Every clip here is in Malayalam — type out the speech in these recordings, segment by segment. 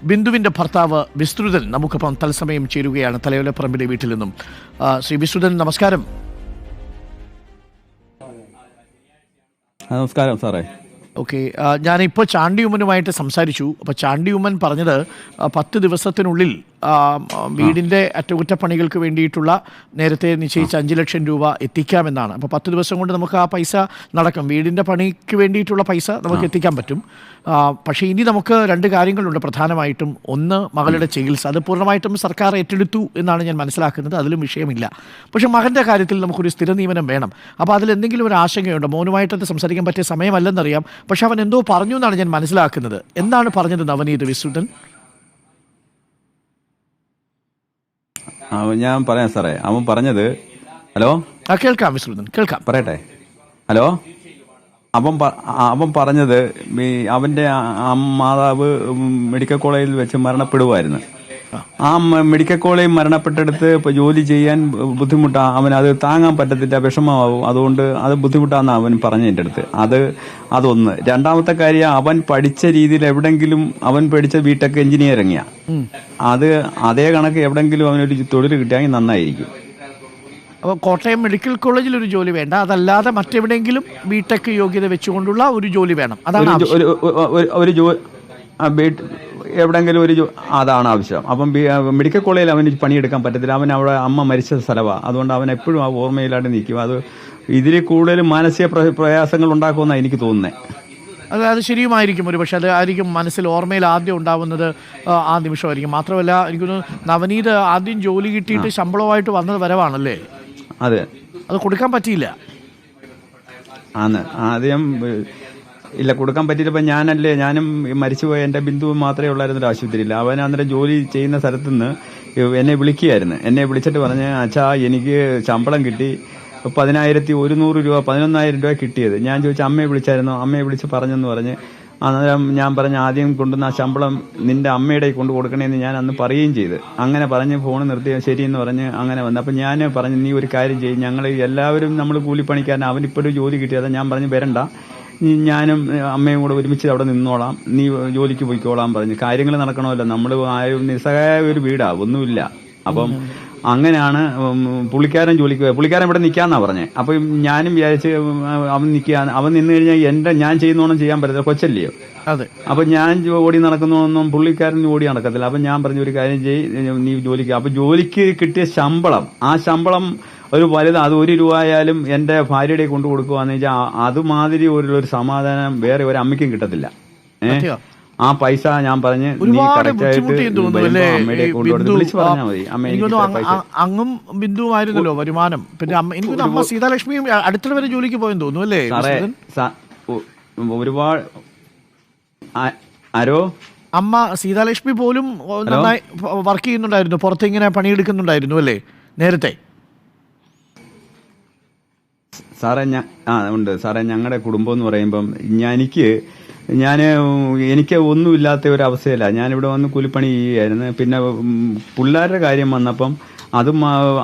ബിന്ദുവിൻ്റെ ഭർത്താവ് വിസ്തൃതൻ നമുക്കൊപ്പം തത്സമയം ചേരുകയാണ് തലയോലപ്പറമ്പിലെ വീട്ടിൽ നിന്നും. ശ്രീ വിസ്തൃതൻ, നമസ്കാരം. നമസ്കാരം സാറേ. ഓക്കെ, ഞാനിപ്പോൾ ചാണ്ടി ഉമ്മനുമായിട്ട് സംസാരിച്ചു. അപ്പോൾ ചാണ്ടി ഉമ്മൻ പറഞ്ഞത് 10 ദിവസത്തിനുള്ളിൽ വീടിൻ്റെ അറ്റകുറ്റപ്പണികൾക്ക് വേണ്ടിയിട്ടുള്ള നേരത്തെ നിശ്ചയിച്ച 5 ലക്ഷം രൂപ എത്തിക്കാമെന്നാണ്. അപ്പോൾ 10 ദിവസം കൊണ്ട് നമുക്ക് ആ പൈസ നടക്കും, വീടിൻ്റെ പണിക്ക് വേണ്ടിയിട്ടുള്ള പൈസ നമുക്ക് എത്തിക്കാൻ പറ്റും. പക്ഷേ ഇനി നമുക്ക് 2 കാര്യങ്ങളുണ്ട് പ്രധാനമായിട്ടും. ഒന്ന്, മകളുടെ ചികിത്സ. അത് പൂർണ്ണമായിട്ടും സർക്കാർ ഏറ്റെടുത്തു എന്നാണ് ഞാൻ മനസ്സിലാക്കുന്നത്, അതിലും വിഷയമില്ല. പക്ഷേ മകൻ്റെ കാര്യത്തിൽ നമുക്കൊരു സ്ഥിര നിയമനം വേണം. അപ്പോൾ അതിലെന്തെങ്കിലും ഒരു ആശങ്കയുണ്ട്? മോനുമായിട്ടത് സംസാരിക്കാൻ പറ്റിയ സമയമല്ലെന്നറിയാം, പക്ഷെ അവൻ എന്തോ പറഞ്ഞു എന്നാണ് ഞാൻ മനസ്സിലാക്കുന്നത്. എന്താണ് പറഞ്ഞത് നവനീത് വിസ്തൃതൻ? ഞാൻ പറയാം സാറേ. അവൻ പറഞ്ഞത്, ഹലോ കേൾക്കാം വിസ്തൃതൻ, കേൾക്കാം, പറയട്ടെ. ഹലോ, അവൻ പറഞ്ഞത് അവന്റെ മാതാവ് മെഡിക്കൽ കോളേജിൽ വെച്ച് മരണപ്പെടുമായിരുന്നു. ആ മെഡിക്കൽ കോളേജ് മരണപ്പെട്ടെടുത്ത് ഇപ്പൊ ജോലി ചെയ്യാൻ ബുദ്ധിമുട്ടാ, അവനത് താങ്ങാൻ പറ്റത്തില്ല, വിഷമമാവും, അതുകൊണ്ട് അത് ബുദ്ധിമുട്ടാന്ന് അവൻ പറഞ്ഞു എൻ്റെ അടുത്ത്. അതൊന്ന്. രണ്ടാമത്തെ കാര്യം, അവൻ പഠിച്ച രീതിയിൽ എവിടെങ്കിലും അവൻ പഠിച്ച ബിടെക് എഞ്ചിനീയറിംഗിയാ, അതേ കണക്ക് എവിടെങ്കിലും അവനൊരു തൊഴിൽ കിട്ടിയാൽ നന്നായിരിക്കും. അപ്പോൾ കോട്ടയം മെഡിക്കൽ കോളേജിൽ ഒരു ജോലി വേണ്ട, അതല്ലാതെ മറ്റെവിടെയെങ്കിലും ബിടെക് യോഗ്യത വെച്ചുകൊണ്ടുള്ള ഒരു ജോലി വേണം, അതാണ് ഒരു എവിടെങ്കിലും അതാണ് ആവശ്യം. അപ്പം മെഡിക്കൽ കോളേജിൽ അവന് പണിയെടുക്കാൻ പറ്റത്തില്ല, അവൻ അവിടെ അമ്മ മരിച്ച സ്ഥലമാണ്, അതുകൊണ്ട് അവൻ എപ്പോഴും ആ ഓർമ്മയിലായിട്ട് നിൽക്കും. അത് ഇതിൽ കൂടുതൽ മാനസിക പ്രയാസങ്ങൾ ഉണ്ടാക്കുമെന്നാണ് എനിക്ക് തോന്നുന്നത്. അത് ശരിയുമായിരിക്കും, ഒരു പക്ഷേ അതായിരിക്കും മനസ്സിൽ ഓർമ്മയിൽ ആദ്യം ഉണ്ടാവുന്നത്, ആ നിമിഷമായിരിക്കും. മാത്രമല്ല എനിക്കൊന്ന് നവനീത് ആദ്യം ജോലി കിട്ടിയിട്ട് ശമ്പളമായിട്ട് വന്നത് വരവാണല്ലേ? അതെ, അത് കൊടുക്കാൻ പറ്റിയില്ല. ആദ്യം ഇല്ല, കൊടുക്കാൻ പറ്റിയില്ലപ്പോൾ ഞാനും മരിച്ചുപോയ എൻ്റെ ബിന്ദു മാത്രമേ ഉള്ളായിരുന്നൊരു ആശുപത്രിയില്ല. അവൻ അന്നേരം ജോലി ചെയ്യുന്ന സ്ഥലത്തു നിന്ന് എന്നെ വിളിക്കുകയായിരുന്നു. എന്നെ വിളിച്ചിട്ട് പറഞ്ഞ്, അച്ഛാ എനിക്ക് ശമ്പളം കിട്ടി 10,100 രൂപ, 11,000 രൂപ കിട്ടിയത്. ഞാൻ ചോദിച്ചു, അമ്മയെ വിളിച്ചായിരുന്നോ? അമ്മയെ വിളിച്ച് പറഞ്ഞെന്ന് പറഞ്ഞ്. അന്നേരം ഞാൻ പറഞ്ഞ, ആദ്യം കൊണ്ടുവന്ന ആ ശമ്പളം നിന്റെ അമ്മയുടെ കൊണ്ട് കൊടുക്കണേന്ന് ഞാൻ അന്ന് പറയുകയും ചെയ്ത്. അങ്ങനെ പറഞ്ഞ് ഫോൺ നിർത്തി ശരിയെന്ന് പറഞ്ഞ് അങ്ങനെ വന്നു. അപ്പം ഞാൻ പറഞ്ഞു, നീ ഒരു കാര്യം ചെയ്യും, ഞങ്ങൾ എല്ലാവരും നമ്മൾ കൂലിപ്പണിക്കാരൻ, അവനിപ്പോഴും ജോലി കിട്ടിയത്. ഞാൻ പറഞ്ഞു, വരണ്ട, ഞാനും അമ്മയും കൂടെ ഒരുമിച്ച് അവിടെ നിന്നോളാം, നീ ജോലിക്ക് പോയിക്കോളാം പറഞ്ഞു. കാര്യങ്ങൾ നടക്കണമല്ലോ, നമ്മൾ നിസ്സഹായ ഒരു വീടാ, ഒന്നുമില്ല. അപ്പം അങ്ങനെയാണ് പുള്ളിക്കാരൻ ഇവിടെ നിൽക്കാന്നാ പറഞ്ഞേ. അപ്പം ഞാനും വിചാരിച്ച് അവൻ നിന്ന് കഴിഞ്ഞാൽ ഞാൻ ചെയ്യുന്നോണം ചെയ്യാൻ പറ്റത്തില്ല, കൊച്ചല്ലയോ. അതെ. അപ്പൊ ഞാൻ ഓടി നടക്കുന്നൊന്നും പുള്ളിക്കാരൻ ഓടി നടക്കത്തില്ല. അപ്പൊ ഞാൻ പറഞ്ഞു, ഒരു കാര്യം നീ ജോലിക്ക്. അപ്പൊ ജോലിക്ക് കിട്ടിയ ശമ്പളം, ആ ശമ്പളം ഒരു വലുത്, അത് 1 രൂപ ആയാലും എന്റെ ഭാര്യയുടെ കൊണ്ടു കൊടുക്കുവാന്ന് വെച്ചാൽ അതുമാതിരി ഒരു സമാധാനം വേറെ ഒരു അമ്മയ്ക്കും കിട്ടത്തില്ല. ആ പൈസ ഞാൻ പറഞ്ഞ് അങ്ങും ബിന്ദുവായിരുന്നല്ലോ വരുമാനം. പിന്നെ അമ്മ സീതാലക്ഷ്മിയും അടുത്തിടെ വരെ ജോലിക്ക് പോയെന്ന് തോന്നുന്നു അല്ലേ? ഒരുപാട് ആരോ അമ്മ സീതാലക്ഷ്മി പോലും നന്നായി വർക്ക് ചെയ്യുന്നുണ്ടായിരുന്നു, പുറത്ത് ഇങ്ങനെ പണിയെടുക്കുന്നുണ്ടായിരുന്നു അല്ലേ നേരത്തെ? സാറേ ഉണ്ട് സാറേ. ഞങ്ങളുടെ കുടുംബം എന്ന് പറയുമ്പം എനിക്ക് ഒന്നുമില്ലാത്ത ഒരു അവസ്ഥയില്ല. ഞാനിവിടെ വന്ന് കൂലിപ്പണി ചെയ്യുകയായിരുന്നു. പിന്നെ പിള്ളേരുടെ കാര്യം വന്നപ്പം അതും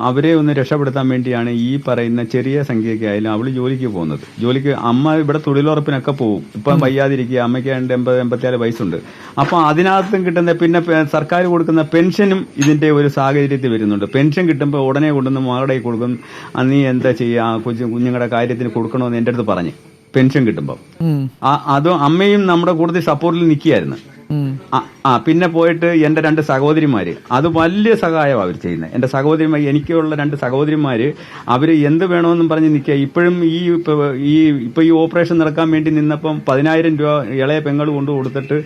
അവരെ ഒന്ന് രക്ഷപ്പെടുത്താൻ വേണ്ടിയാണ് ഈ പറയുന്ന ചെറിയ സംഖ്യയ്ക്കായാലും അവള് ജോലിക്ക് പോകുന്നത്. അമ്മ ഇവിടെ തൊഴിലുറപ്പിനൊക്കെ പോകും. ഇപ്പം വയ്യാതിരിക്കുക, അമ്മയ്ക്ക് 80-84 വയസ്സുണ്ട്. അപ്പൊ അതിനകത്തും കിട്ടുന്ന പിന്നെ സർക്കാർ കൊടുക്കുന്ന പെൻഷനും ഇതിന്റെ ഒരു സാഹചര്യത്തിൽ വരുന്നുണ്ട്. പെൻഷൻ കിട്ടുമ്പോൾ ഉടനെ കൊണ്ടുവന്ന് മകളുടെ കൊടുക്കും, നീ എന്താ ചെയ്യാ, കുഞ്ഞുങ്ങളുടെ കാര്യത്തിന് കൊടുക്കണമെന്ന് എൻ്റെ അടുത്ത് പറഞ്ഞ്. പെൻഷൻ കിട്ടുമ്പോൾ അതും അമ്മയും നമ്മുടെ കൂടുതൽ സപ്പോർട്ടിൽ നിൽക്കുകയായിരുന്നു. പിന്നെ പോയിട്ട് എന്റെ 2 സഹോദരിമാര്, അത് വലിയ സഹായമാണ് അവർ ചെയ്യുന്നത്. എന്റെ സഹോദരിമാർ, എനിക്കുള്ള 2 സഹോദരിമാര്, അവര് എന്ത് വേണമെന്നും പറഞ്ഞ് നിൽക്കുക. ഇപ്പോഴും ഈ ഓപ്പറേഷൻ നടക്കാൻ വേണ്ടി നിന്നപ്പം 10,000 രൂപ ഇളയ പെങ്ങൾ കൊണ്ട് കൊടുത്തിട്ട്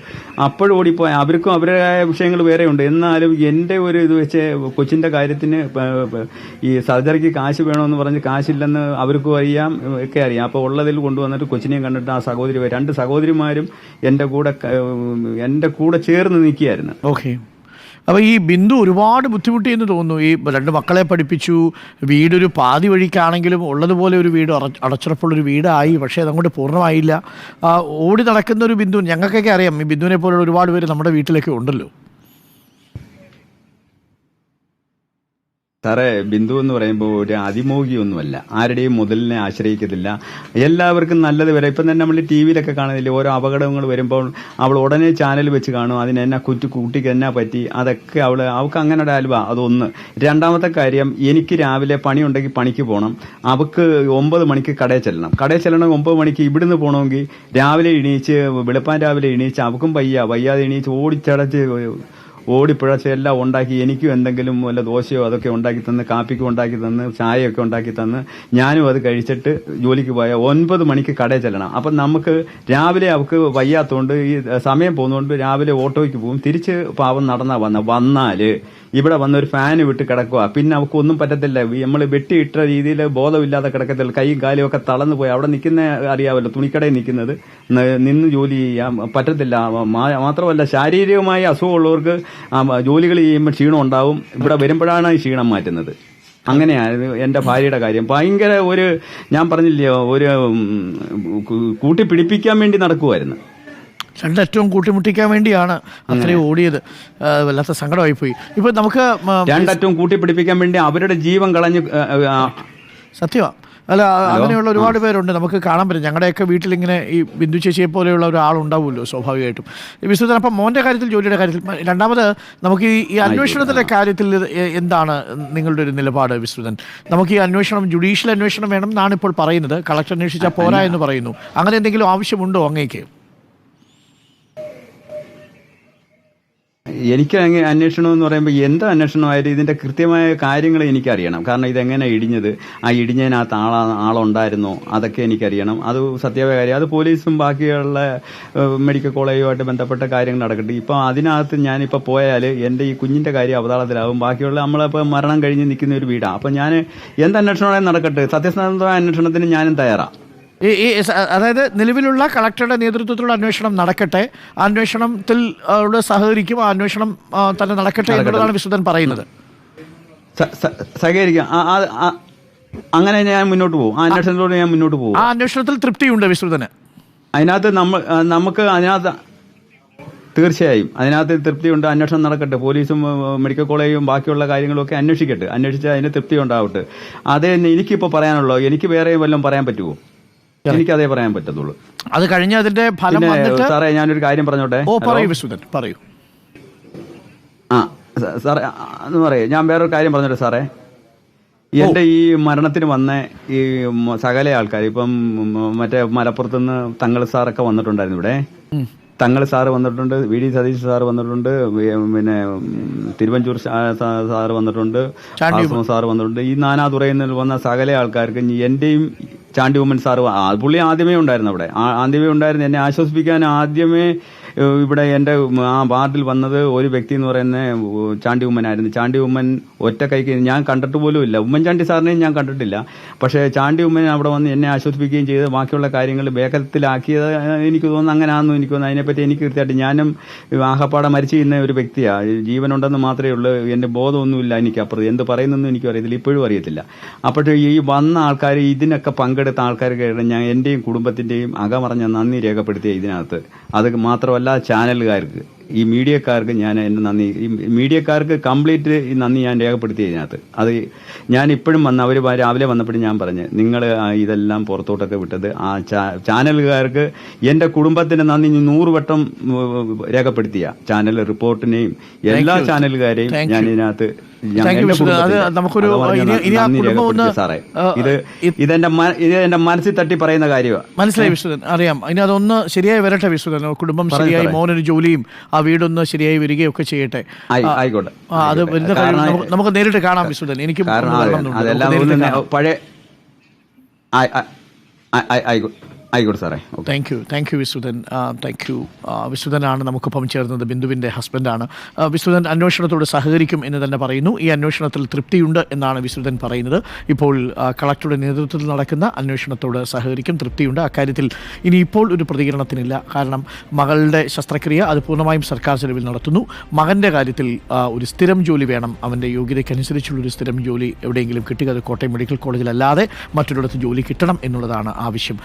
അപ്പോഴും ഓടിപ്പോയ. അവർക്കും അവരുടേതായ വിഷയങ്ങൾ വേറെ ഉണ്ട്. എന്നാലും എന്റെ ഒരു ഇത് വെച്ച് കൊച്ചിന്റെ കാര്യത്തിന് ഈ സർജറിക്ക് കാശ് വേണമെന്ന് പറഞ്ഞ് കാശില്ലെന്ന് അവർക്കും അറിയാം, ഒക്കെ അറിയാം. അപ്പൊ ഉള്ളതിൽ കൊണ്ടുവന്നിട്ട് കൊച്ചിനെയും കണ്ടിട്ട് ആ 2 സഹോദരിമാരും എന്റെ കൂടെ ചേർന്ന് നിൽക്കുകയായിരുന്നു. ഓക്കെ. അപ്പോൾ ഈ ബിന്ദു ഒരുപാട് ബുദ്ധിമുട്ടിയെന്ന് തോന്നുന്നു. ഈ 2 മക്കളെ പഠിപ്പിച്ചു, വീടൊരു പാതി വഴിക്കാണെങ്കിലും ഉള്ളതുപോലെ ഒരു വീട്, അടച്ചുറപ്പുള്ളൊരു വീടായി. പക്ഷേ അതങ്ങോട്ട് പൂർണ്ണമായില്ല. ഓടി നടക്കുന്ന ഒരു ബിന്ദു, ഞങ്ങൾക്കൊക്കെ അറിയാം, ഈ ബിന്ദുവിനെ പോലുള്ള ഒരുപാട് പേര് നമ്മുടെ വീട്ടിലൊക്കെ ഉണ്ടല്ലോ. സാറേ, ബിന്ദു എന്ന് പറയുമ്പോൾ ഒരു അതിമോഹിയൊന്നുമല്ല, ആരുടെയും മുതലിനെ ആശ്രയിക്കത്തില്ല. എല്ലാവർക്കും നല്ലത് വരെ ഇപ്പം തന്നെ നമ്മൾ ടി വിയിലൊക്കെ കാണുന്നില്ലേ, ഓരോ അപകടങ്ങൾ വരുമ്പോൾ അവൾ ഉടനെ ചാനൽ വെച്ച് കാണും, അതിന് എന്നാ കുട്ടിക്ക് എന്നാ പറ്റി, അതൊക്കെ അവൾക്ക് അങ്ങനെ ഒരു അൽവ. അതൊന്ന്. രണ്ടാമത്തെ കാര്യം, എനിക്ക് രാവിലെ പണിയുണ്ടെങ്കിൽ പണിക്ക് പോകണം, അവൾക്ക് 9 മണിക്ക് കടയിൽ ചെല്ലണം. 9 മണിക്ക് ഇവിടുന്ന് പോകണമെങ്കിൽ രാവിലെ എണീച്ച് വെളുപ്പാൻ രാവിലെ എണീച്ച് അവൾക്കും വയ്യാതെ എണീച്ച് ഓടിപ്പിഴച്ച് എല്ലാം ഉണ്ടാക്കി എനിക്കും എന്തെങ്കിലും വല്ല ദോശയോ അതൊക്കെ ഉണ്ടാക്കി തന്ന്, കാപ്പിക്കും ഉണ്ടാക്കി തന്ന്, ചായയൊക്കെ ഉണ്ടാക്കി തന്ന് ഞാനും അത് കഴിച്ചിട്ട് ജോലിക്ക് പോയാൽ 9 മണിക്ക് കടയിൽ ചെല്ലണം. അപ്പം നമുക്ക് രാവിലെ അവൾക്ക് വയ്യാത്തതുകൊണ്ട് ഈ സമയം പോകുന്നതുകൊണ്ട് രാവിലെ ഓട്ടോയ്ക്ക് പോകും. തിരിച്ച് പാവം നടന്നാ വന്നാല് ഇവിടെ വന്ന് ഒരു ഫാന് വിട്ട് കിടക്കുക, പിന്നെ അവൾക്ക് ഒന്നും പറ്റത്തില്ല. നമ്മൾ വെട്ടിയിട്ട രീതിയിൽ ബോധമില്ലാതെ കിടക്കത്തില്ല, കൈയും കാലും ഒക്കെ തളർന്നു പോയി. അവിടെ നിൽക്കുന്ന അറിയാമല്ലോ, തുണിക്കടയിൽ നിൽക്കുന്നത്, നിന്ന് ജോലി ചെയ്യാൻ പറ്റത്തില്ല. മാത്രമല്ല ശാരീരികമായ അസുഖമുള്ളവർക്ക് ജോലികൾ ചെയ്യുമ്പോൾ ക്ഷീണം ഉണ്ടാവും. ഇവിടെ വരുമ്പോഴാണ് ഈ ക്ഷീണം മാറ്റുന്നത്. അങ്ങനെയാണ് എൻ്റെ ഭാര്യയുടെ കാര്യം. ഭയങ്കര ഞാൻ പറഞ്ഞില്ലയോ, കൂട്ടിപ്പിടിപ്പിക്കാൻ വേണ്ടി നടക്കുമായിരുന്നു. രണ്ടറ്റവും കൂട്ടിമുട്ടിക്കാൻ വേണ്ടിയാണ് അത്രയും ഓടിയത്. വല്ലാത്ത സങ്കടമായി പോയി. ഇപ്പൊ നമുക്ക് രണ്ടറ്റവും കൂട്ടിപ്പിടിപ്പിക്കാൻ വേണ്ടി അവരുടെ ജീവൻ കളഞ്ഞ്. സത്യമാണ്. അല്ല, അങ്ങനെയുള്ള ഒരുപാട് പേരുണ്ട്, നമുക്ക് കാണാൻ പറ്റും. ഞങ്ങളുടെയൊക്കെ വീട്ടിലിങ്ങനെ ഈ ബിന്ദു ചേച്ചിയെ പോലെയുള്ള ഒരാളുണ്ടാവുമല്ലോ സ്വാഭാവികമായിട്ടും. വിശ്വനാഥൻ, അപ്പം മോൻ്റെ കാര്യത്തിൽ, ജോലിയുടെ കാര്യത്തിൽ, രണ്ടാമത് നമുക്ക് ഈ അന്വേഷണത്തിൻ്റെ കാര്യത്തിൽ എന്താണ് നിങ്ങളുടെ ഒരു നിലപാട് വിശ്വനാഥൻ? നമുക്ക് ഈ അന്വേഷണം ജുഡീഷ്യൽ അന്വേഷണം വേണം എന്നാണ് ഇപ്പോൾ പറയുന്നത്. കളക്ടർ അന്വേഷിച്ചാൽ പോരാ എന്ന് പറയുന്നു. അങ്ങനെ എന്തെങ്കിലും ആവശ്യമുണ്ടോ അങ്ങേക്ക്? എനിക്ക് അന്വേഷണം എന്ന് പറയുമ്പോൾ എന്താ അന്വേഷണമായാലും ഇതിന്റെ കൃത്യമായ കാര്യങ്ങൾ എനിക്കറിയണം. കാരണം ഇതെങ്ങനെ ഇടിഞ്ഞത്, ആ ഇടിഞ്ഞതിനകത്ത് ആളുണ്ടായിരുന്നോ, അതൊക്കെ എനിക്കറിയണം. അത് സത്യമായ കാര്യം. അത് പോലീസും ബാക്കിയുള്ള മെഡിക്കൽ കോളേജുമായിട്ട് ബന്ധപ്പെട്ട കാര്യങ്ങൾ നടക്കട്ടെ. ഇപ്പം അതിനകത്ത് ഞാനിപ്പോൾ പോയാൽ എൻ്റെ ഈ കുഞ്ഞിൻ്റെ കാര്യം അവതാളത്തിലാവും. ബാക്കിയുള്ള നമ്മളിപ്പോൾ മരണം കഴിഞ്ഞ് നിൽക്കുന്ന ഒരു വീടാണ്. അപ്പം ഞാൻ എന്ത് അന്വേഷണമായാലും നടക്കട്ടെ, സത്യസന്ധമായ അന്വേഷണത്തിന് ഞാനും തയ്യാറാണ്. അതായത് നിലവിലുള്ള കളക്ടറുടെ നേതൃത്വത്തിലുള്ള അന്വേഷണം നടക്കട്ടെ, അന്വേഷണത്തിൽ സഹകരിക്കും, ആ അന്വേഷണം തന്നെ നടക്കട്ടെ എന്നുള്ളതാണ് വിശ്വനാഥൻ പറയുന്നത്. സഹകരിക്കാം, അങ്ങനെ ഞാൻ മുന്നോട്ട് പോകും. ആ അന്വേഷണത്തോട് ഞാൻ മുന്നോട്ട് പോകും. ആ അന്വേഷണത്തിൽ തൃപ്തിയുണ്ട് വിശ്വനാഥന്? അതിനകത്ത് നമുക്ക് അതിനകത്ത് തീർച്ചയായും അതിനകത്ത് തൃപ്തിയുണ്ട്. അന്വേഷണം നടക്കട്ടെ, പോലീസും മെഡിക്കൽ കോളേജും ബാക്കിയുള്ള കാര്യങ്ങളൊക്കെ അന്വേഷിച്ച് അതിന് തൃപ്തി ഉണ്ടാവട്ടെ. അതേ എനിക്കിപ്പോൾ പറയാനുള്ളൂ. എനിക്ക് വേറെ വല്ലതും പറയാൻ പറ്റുമോ? എനിക്കതേ പറയാൻ പറ്റത്തുള്ളൂ. അത് കഴിഞ്ഞ അതിന്റെ ഫലം വന്നിട്ട് സാറേ, ഞാനൊരു കാര്യം പറഞ്ഞോട്ടെ. പറയൂ വിശ്വനാഥൻ, പറയൂ. സാറേ എന്ന് പറയേ, ഞാൻ വേറൊരു കാര്യം പറഞ്ഞോട്ടെ സാറേ. എന്റെ ഈ മരണത്തിന് വന്ന ഈ സകല ആൾക്കാർ, ഇപ്പം മറ്റേ മലപ്പുറത്തുനിന്ന് തങ്ങൾ സാറൊക്കെ വന്നിട്ടുണ്ടായിരുന്നു. ഇവിടെ തങ്ങൾ സാറ് വന്നിട്ടുണ്ട്, വി ഡി സതീഷ് സാറ് വന്നിട്ടുണ്ട്, പിന്നെ തിരുവഞ്ചൂർ സാറ് വന്നിട്ടുണ്ട്, സാറ് വന്നിട്ടുണ്ട്. ഈ നാനാതുറയിൽ നിന്ന് വന്ന സകല ആൾക്കാർക്ക് എന്റെയും ചാണ്ടി ഉമ്മൻ സാറ് പുള്ളി ആദ്യമേ ഉണ്ടായിരുന്നു അവിടെ. എന്നെ ആശ്വസിപ്പിക്കാൻ ആദ്യമേ ഇവിടെ എൻ്റെ ആ വാർഡിൽ വന്നത് ഒരു വ്യക്തി എന്ന് പറയുന്നത് ചാണ്ടി ഉമ്മനായിരുന്നു. ചാണ്ടി ഉമ്മൻ ഒറ്റ കൈക്ക് ഞാൻ കണ്ടിട്ട് പോലും ഇല്ല. ഉമ്മൻചാണ്ടി സാറിനെയും ഞാൻ കണ്ടിട്ടില്ല. പക്ഷേ ചാണ്ടി ഉമ്മൻ അവിടെ വന്ന് എന്നെ ആശ്വസിപ്പിക്കുകയും ചെയ്ത് ബാക്കിയുള്ള കാര്യങ്ങൾ വേഗത്തിലാക്കിയത് എനിക്ക് തോന്നുന്നു. അങ്ങനെയാണെന്ന് എനിക്ക് തോന്നുന്നു. അതിനെപ്പറ്റി എനിക്ക് കൃത്യമായിട്ട്, ഞാനും ആഹപ്പാടെ മരിച്ചു ചെയ്യുന്ന ഒരു വ്യക്തിയാണ്. ജീവനുണ്ടെന്ന് മാത്രമേ ഉള്ളൂ, എൻ്റെ ബോധമൊന്നുമില്ല. എനിക്ക് അപ്പുറത്ത് എന്ത് പറയുന്നതെന്നും എനിക്കും അറിയത്തില്ല, ഇപ്പോഴും അറിയത്തില്ല. അപ്പോൾ ഈ വന്ന ആൾക്കാർ, ഇതിനൊക്കെ പങ്കെടുത്ത ആൾക്കാർക്ക് ഞാൻ എൻ്റെയും കുടുംബത്തിൻ്റെയും അകമറഞ്ഞ നന്ദി രേഖപ്പെടുത്തിയ ഇതിനകത്ത്. അത് മാത്രമല്ല ചാനലുകാർക്ക്, ഈ മീഡിയക്കാർക്ക് ഞാൻ എൻ്റെ നന്ദി, ഈ മീഡിയക്കാർക്ക് കംപ്ലീറ്റ് ഈ നന്ദി ഞാൻ രേഖപ്പെടുത്തിയതിനകത്ത്. അത് ഞാൻ ഇപ്പോഴും അവർ രാവിലെ വന്നപ്പോഴും ഞാൻ പറഞ്ഞു, നിങ്ങൾ ഇതെല്ലാം പുറത്തോട്ടൊക്കെ വിട്ടത് ആ ചാനലുകാർക്ക് എൻ്റെ കുടുംബത്തിൻ്റെ നന്ദി 100 വട്ടം രേഖപ്പെടുത്തിയ ചാനൽ റിപ്പോർട്ടിനെയും എല്ലാ ചാനലുകാരെയും ഞാൻ ഇതിനകത്ത് ഇതെന്റെ മനസ്സിൽ തട്ടി പറയുന്ന കാര്യമാണ്. മനസ്സിലായി വിശ്വനാഥൻ, അറിയാം. ഇനി അതൊന്ന് ശരിയായി വരട്ടെ വിശ്വനാഥൻ. കുടുംബം ശരിയായി, മോനൊരു ജോലിയും ആ വീടൊന്ന് ശരിയായി വരികയൊക്കെ ചെയ്യട്ടെ. ആയിക്കോട്ടെ, അത് നമുക്ക് നേരിട്ട് കാണാം വിശ്വനാഥൻ. എനിക്ക് പഴയ ആയിക്കോട്ടെ സാറേ. Thank you Viswanathan. Thank you. വിശ്വനാഥനാണ് നമുക്കൊപ്പം ചേർന്നത്, ബിന്ദുവിൻ്റെ ഹസ്ബൻഡാണ്. വിശ്വനാഥൻ അന്വേഷണത്തോട് സഹകരിക്കും എന്ന് തന്നെ പറയുന്നു. ഈ അന്വേഷണത്തിൽ തൃപ്തിയുണ്ട് എന്നാണ് വിശ്വനാഥൻ പറയുന്നത്. ഇപ്പോൾ കളക്ടറുടെ നേതൃത്വത്തിൽ നടക്കുന്ന അന്വേഷണത്തോട് സഹകരിക്കും, തൃപ്തിയുണ്ട്. അക്കാര്യത്തിൽ ഇനിയിപ്പോൾ ഒരു പ്രതികരണത്തിനില്ല. കാരണം മകളുടെ ശസ്ത്രക്രിയ അത് പൂർണ്ണമായും സർക്കാർ ചെലവിൽ നടത്തുന്നു. മകൻ്റെ കാര്യത്തിൽ ഒരു സ്ഥിരം ജോലി വേണം, അവൻ്റെ യോഗ്യതയ്ക്കനുസരിച്ചുള്ളൊരു സ്ഥിരം ജോലി എവിടെയെങ്കിലും കിട്ടുക. അത് കോട്ടയം മെഡിക്കൽ കോളേജിലല്ലാതെ മറ്റൊരിടത്ത് ജോലി കിട്ടണം എന്നുള്ളതാണ് ആവശ്യം.